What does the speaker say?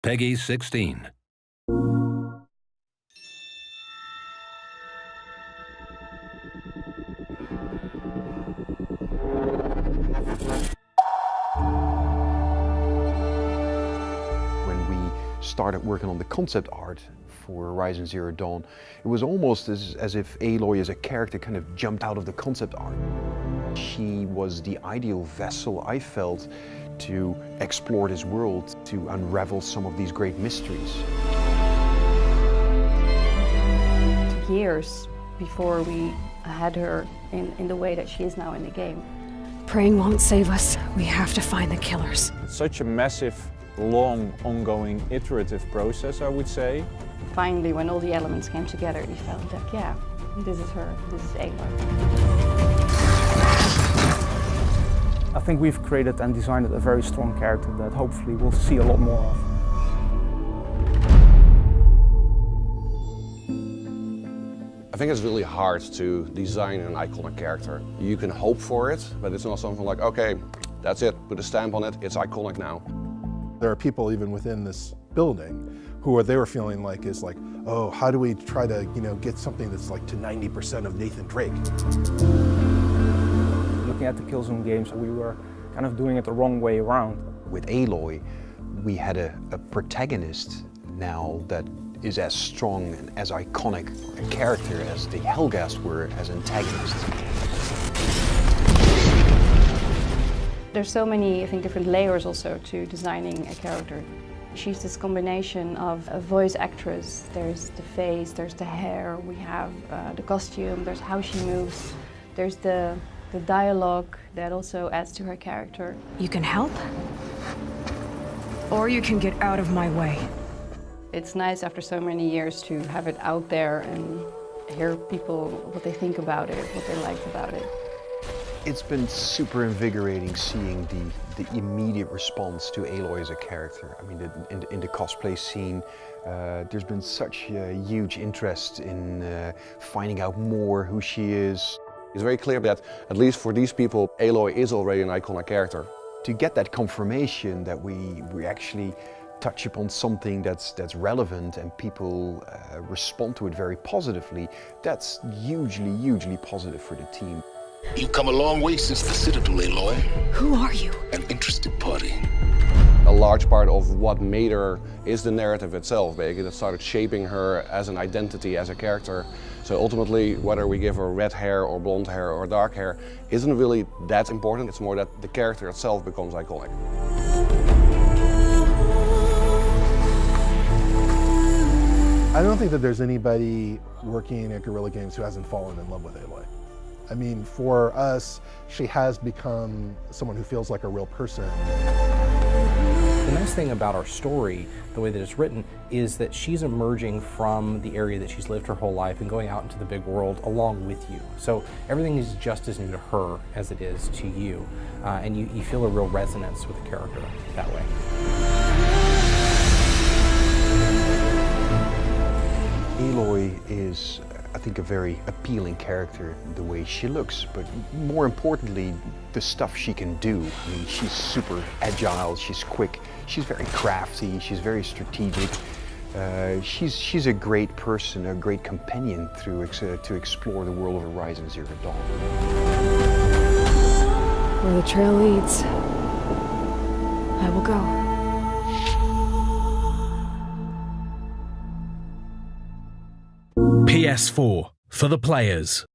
Peggy 16. When we started working on the concept art for Horizon Zero Dawn, it was almost as if Aloy as a character kind of jumped out of the concept art. She was the ideal vessel, I felt, to explore this world, to unravel some of these great mysteries. Years before we had her in the way that she is now in the game. Praying won't save us. We have to find the killers. It's such a massive, long, ongoing, iterative process, I would say. Finally, when all the elements came together, we felt like, yeah, this is her, this is Aloy. I think we've created and designed a very strong character that hopefully we'll see a lot more of. I think it's really hard to design an iconic character. You can hope for it, but it's not something like, okay, that's it, put a stamp on it, it's iconic now. There are people even within this building who they were feeling like is like, oh, how do we try to, get something that's like to 90% of Nathan Drake? Looking at the Killzone games, we were kind of doing it the wrong way around. With Aloy, we had a protagonist now that is as strong and as iconic a character as the Helghast were as antagonists. There's so many, I think, different layers also to designing a character. She's this combination of a voice actress. There's the face, there's the hair, we have the costume, there's how she moves, there's the dialogue that also adds to her character. You can help, or you can get out of my way. It's nice after so many years to have it out there and hear people, what they think about it, what they liked about it. It's been super invigorating seeing the immediate response to Aloy as a character. I mean, in the cosplay scene, there's been such a huge interest in finding out more who she is. It's very clear that, at least for these people, Aloy is already an iconic character. To get that confirmation that we actually touch upon something that's relevant and people respond to it very positively, that's hugely positive for the team. You've come a long way since the Citadel, Aloy. Who are you? An interested party. A large part of what made her is the narrative itself, basically, that started shaping her as an identity, as a character. So ultimately, whether we give her red hair or blonde hair or dark hair isn't really that important. It's more that the character itself becomes iconic. I don't think that there's anybody working at Guerrilla Games who hasn't fallen in love with Aloy. I mean, for us, she has become someone who feels like a real person. The nice thing about our story, the way that it's written, is that she's emerging from the area that she's lived her whole life and going out into the big world along with you. So everything is just as new to her as it is to you. And you feel a real resonance with the character that way. Aloy is, I think, a very appealing character, the way she looks, but more importantly, the stuff she can do. I mean, she's super agile, she's quick, she's very crafty, she's very strategic. She's a great person, a great companion to explore the world of Horizon Zero Dawn. Where the trail leads, I will go. PS4 for the players.